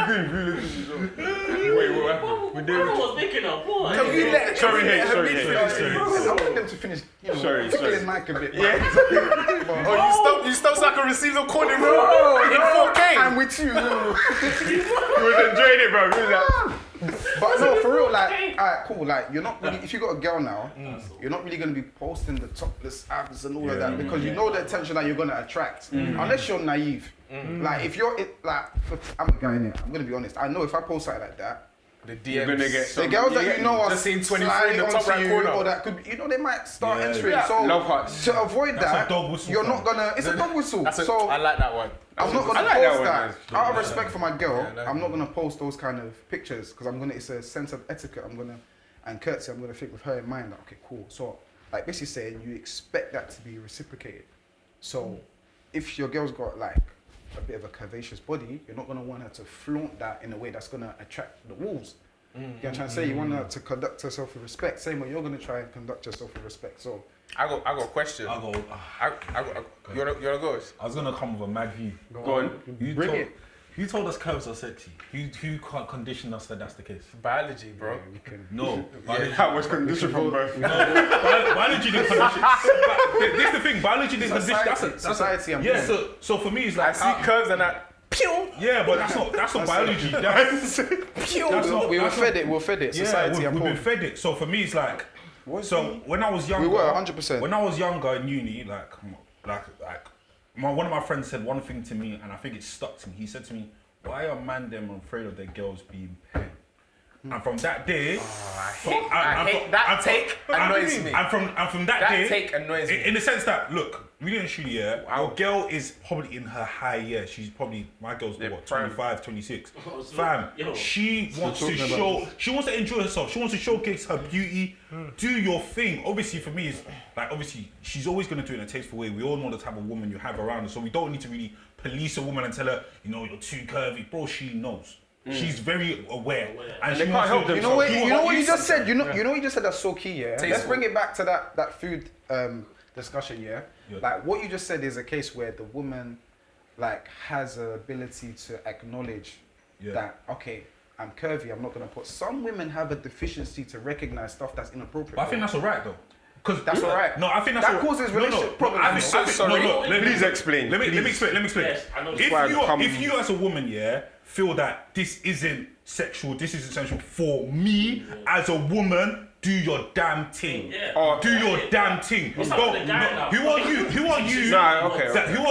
good. Wait, what happened? I was making up. What? Can you let Sorry. I want them to finish. Tickling Mike a bit. Oh, you stopped so I can receive the call in 4K. I'm with you. You was enjoying it, bro. But no, for real, alright, cool. You're not really, if you got a girl now, you're not really gonna be posting the topless abs and all of that because you know the attention that you're gonna attract. Unless you're naive. If you're I'm a guy in it. I'm gonna be honest. I know if I post something like that, the DMs, the girls that you know are just seeing 23 in the top right corner, or that could be, they might start entering. So love hearts. to avoid that, a dog whistle you're not gonna. It's a dog whistle. So I like that one. I'm not gonna like post that that. Out of respect for my girl, I'm not gonna post those kind of pictures because it's a sense of etiquette. And courtesy. I'm gonna think with her in mind. Okay, cool. So basically saying you expect that to be reciprocated. So if your girl's got a bit of a curvaceous body, you're not gonna want her to flaunt that in a way that's gonna attract the wolves. You know what I'm trying to say? You want her to conduct herself with respect. Same way you're gonna try and conduct yourself with respect. So I got a question. You're gonna go. I was gonna come with a mad view. Go on. Who told us curves are sexy? Who conditioned us that that's the case? Biology, bro. No. That was conditioned from birth. Biology didn't condition. This is the thing. Biology didn't condition. That's society. So for me, it's I see curves and that. Pew! Yeah, but that's not biology. We're fed it. Society. We've been fed it. So for me, it's when I was younger, we were 100%. When I was younger in uni, one of my friends said one thing to me, and I think it stuck to me. He said to me, "Why are man them afraid of their girls being paired?" And from that day, that take annoys me. And from that That day, take annoys me. in the sense that, look, really and truly, our girl is probably in her high years. She's probably, my girl's what, 25, 26. Fam, she wants to she wants to enjoy herself. She wants to showcase her beauty. Do your thing. Obviously, for me, it's like, obviously, she's always going to do it in a tasteful way. We all know the type of woman you have around her, so we don't need to really police a woman and tell her, you know, you're too curvy. Bro, she knows. She's very aware, and she wants to. You know what you just said. You know what you just said. That's so key. Yeah. Let's bring it back to that food discussion. Yeah. Like what you just said is a case where the woman, like, has an ability to acknowledge that, okay, I'm curvy. I'm not gonna put. Some women have a deficiency to recognize stuff that's inappropriate. But I think that's alright though. Because that's alright. No, I think that's that causes relationship problems. I'm so sorry. Please explain. Let me explain. Yes, I know. If you as a woman, feel that this isn't sexual, this isn't sensual for me as a woman, do your damn thing. Do your damn thing. Who are you? Who are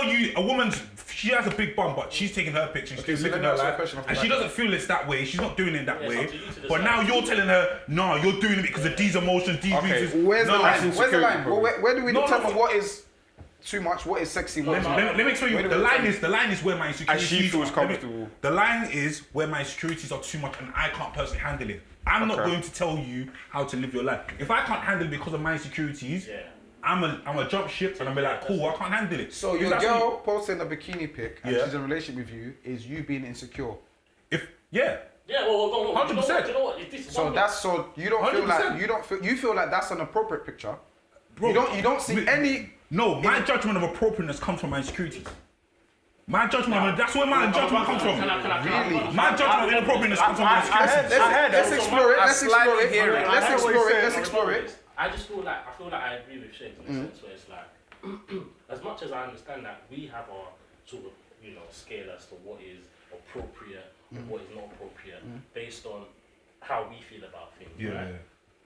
you? A woman's. She has a big bum, but she's taking her picture. She's living her life, and she doesn't feel it's that way. She's not doing it that way. But now you're telling her, no, you're doing it because of these emotions, these reasons. Where's the line? Where's the line? Where do we determine what is too much, what is sexy? Let me explain you. The line is where my insecurities. And she feels comfortable. The line is where my insecurities are too much, and I can't personally handle it. I'm not going to tell you how to live your life. If I can't handle it because of my insecurities, I'm a jump ship and I'm like, cool, I can't handle it. So your girl posting a bikini pic and she's in a relationship with you is you being insecure. Yeah, well, 100%. You know what? You feel like that's an appropriate picture. Bro, you don't see any. No, my judgment of appropriateness comes from my insecurities. My judgment, that's where my judgment comes from. Really? My judgment of inappropriateness comes from my insecurities. Let's explore it. Let's explore it. I feel like I agree with Shakes in the sense where it's like, as much as I understand that we have our sort of, scale as to what is appropriate and what is not appropriate based on how we feel about things, right?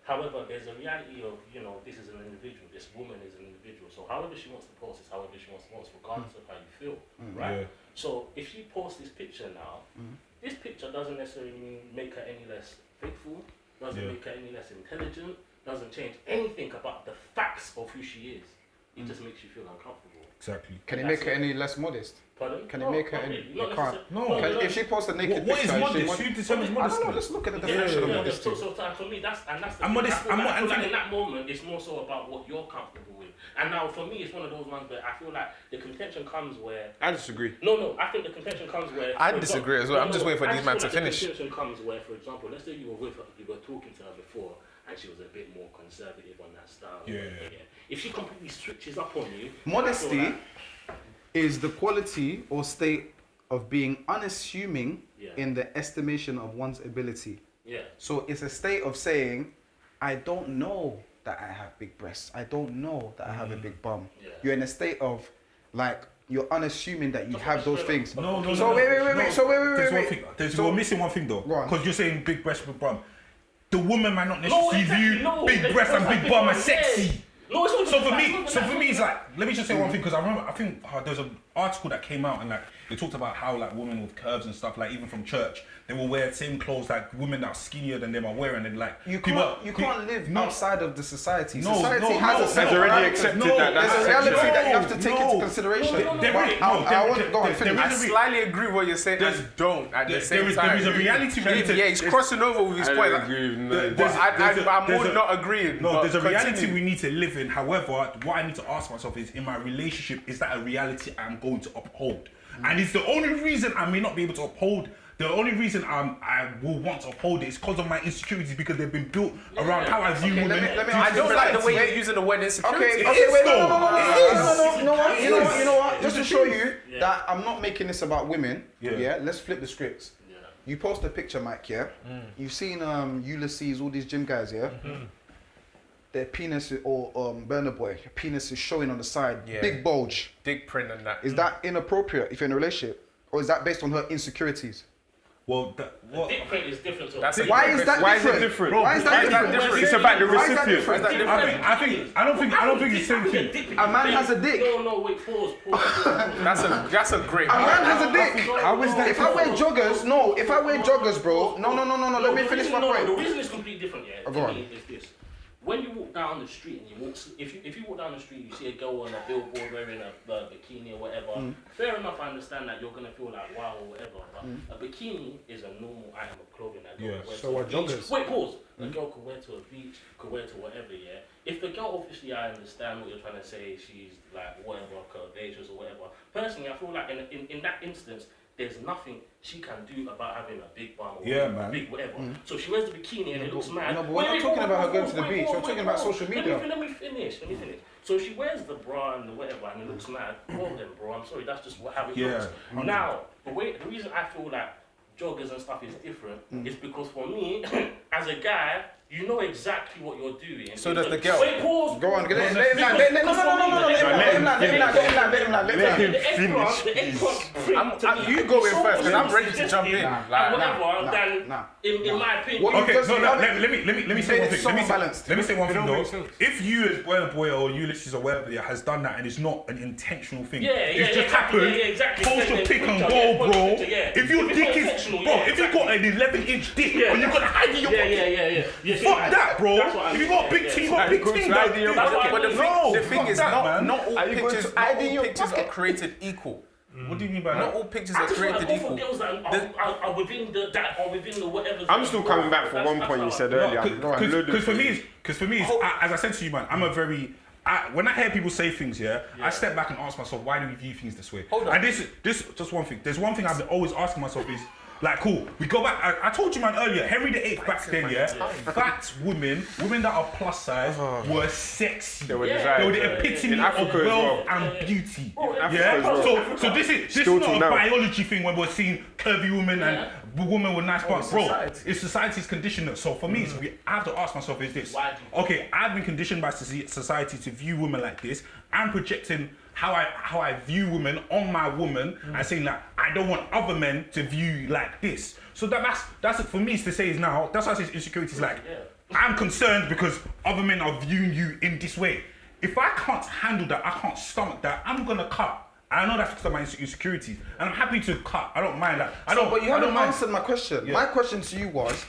However, there's a reality of, this is an individual, this woman is an individual. So however she wants to post is however she wants to post, regardless of how you feel, right? So if she posts this picture now, this picture doesn't necessarily make her any less faithful, doesn't make her any less intelligent, doesn't change anything about the facts of who she is. It just makes you feel uncomfortable. Exactly. Can it make her any less modest? Pardon? Can it make her any? Really. It can't. No. If she posts a naked What is picture, modest? Who determines modesty? I don't know. Let's look at the definition of modesty. So for me, that's the I'm thing. modest. I feel like in that moment, it's more so about what you're comfortable with. And now for me, it's one of those ones where I feel like the contention comes where. I disagree. No. I think the contention comes where. I disagree as well. I'm just waiting for these men to finish. The contention comes where, for example, let's say you were talking to her before, and she was a bit more conservative on that style. If she completely switches up on you, modesty is the quality or state of being unassuming in the estimation of one's ability. So it's a state of saying, I don't know that I have big breasts. I don't know that I have a big bum. You're in a state of, like, you're unassuming that you have those things. No. Wait. So wait. We're missing one thing though. Because you're saying big breast, big bum. The woman might not necessarily view big breast and big bum as sexy. So for me, it's like, let me just say one thing, because I think there's an article that came out and like they talked about how like women with curves and stuff, like even from church, they will wear the same clothes like women that are skinnier than them are wearing, and like you can't live outside of the society. No, Society has already accepted that. There's a reality that you have to take into consideration. I want to go and finish. I slightly agree with what you're saying. I don't at the same time. There is a reality. He's crossing over with his point. I'm more not agreeing. No, there's a reality we need to live in. However, what I need to ask myself is, in my relationship, is that a reality I'm going to uphold? And it's the only reason I may not be able to uphold. The only reason I will want to uphold it is because of my insecurities, because they've been built around how I view women. I don't like the way you're using the word insecurity. No. You know what? Just to show you that I'm not making this about women. Let's flip the script. You post a picture, Mike. You've seen Ulysses, all these gym guys. Their penis or Burner Boy, your penis is showing on the side, big bulge, big print and that. Is that inappropriate if you're in a relationship, or is that based on her insecurities? Well, what? Dick print is different. To That's a Why is that Why is it different? different? Bro, Why is that different? It's about the Why is that recipient. different? Why is that different? I don't think it's the same thing. A man has a dick. No, wait, pause. That's a great. A man has a dick. How is that If I wear joggers, bro. No. Let me finish my The point. reason is completely different, yeah. Go To on. me, is this. When you walk down the street and you walk, if you walk down the street, you see a girl on a billboard wearing a bikini or whatever. Fair enough, I understand that you're gonna feel like wow or whatever. But a bikini is a normal item of clothing that girl can wear. So to a are beach. joggers. Wait, pause. A girl could wear to a beach, could wear to whatever. Yeah. If the girl, obviously, I understand what you're trying to say. She's like whatever, curvaceous or whatever. Personally, I feel like in that instance, there's nothing she can do about having a big bum or man. big whatever. So if she wears the bikini and it looks mad. No, but we're not talking about her going to the beach. We're talking about social media. Let me finish. So if she wears the bra and the whatever and it looks mad, well then, bro, I'm sorry, that's just how it looks. 100%. Now, the reason I feel like joggers and stuff is different is because for me, as a guy, you know exactly what you're doing. So does the girl. Wait, pause. Go on, let him land. Let him land. You go in first, because I'm ready to jump in. In my opinion. Okay, let me say one thing. so balanced. Let me say one thing don't though. make sense. If you as a boy or Ulysses or whatever has done that and it's not an intentional thing, It's just happened. exactly. Post your pick and go, bro. If your dick is, bro, if you got an 11-inch dick and you got to hide in your pocket, fuck that, bro. If you got a big team, you got a big team. But the thing is, not all Are you going pictures, to hide in your are pocket? created equal. What do you mean by Not that? all pictures are created equal. Girls that are within the whatever. I'm still coming back for one point you said earlier. Because for me, as I said to you, man, I'm a very. When I hear people say things, I step back and ask myself, why do we view things this way? Hold on. And this just one thing. There's one thing I've been always asking myself is, like, cool, we go back. I told you, man, earlier, Henry VIII back then, fat women that are plus size were sexy. They were They desired. were the epitome In of Africa as wealth well. and beauty. Africa as well. So this is Still not till a now. biology thing when we're seeing curvy women and women with nice butts, bro. society. It's society's conditioned us. So for me, I have to ask myself: is this okay? I've been conditioned by society to view women like this. I'm projecting how I view women on my woman and saying that I don't want other men to view you like this. So that's for me to say is now. That's why I say insecurity is like. I'm concerned because other men are viewing you in this way. If I can't handle that, I can't stomach that, I'm gonna cut. I know that's because of my insecurities, and I'm happy to cut. I don't mind that. But you haven't mind. answered my question. Yeah. My question to you was,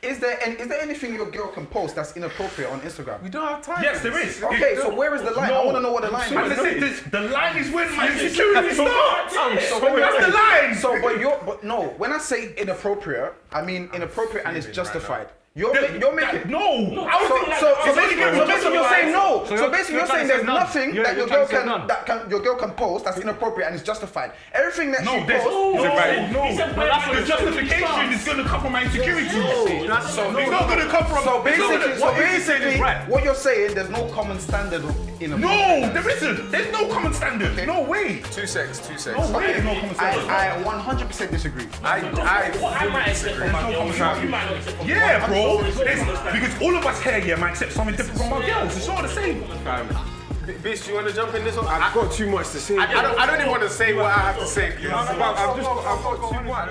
is there anything your girl can post that's inappropriate on Instagram? We don't have time. Yes, there is. Okay, so where is the line? I want to know what the line And is. the line is when my insecurity starts. So That's the line. So, but no, when I say inappropriate, I mean inappropriate and it's justified. You're making No. So basically you're saying no. So So basically you're saying there's nothing that your girl trying to say can your girl can post that's inappropriate and it's justified. Everything that she there's posts. the justification is gonna come from my insecurities. It's not gonna come from. So basically, what you're saying, there's no common standard in a. No, there isn't. There's no common standard. Okay. No way. 2 seconds. No way. There's no common standard. I 100% disagree. I fully disagree. Yeah, bro. Because all of us here, might accept something different from our girls. It's all the same. Bitch, you want to jump in this one? I've got too much to say. I don't even want to say what I have to say. I've got too much.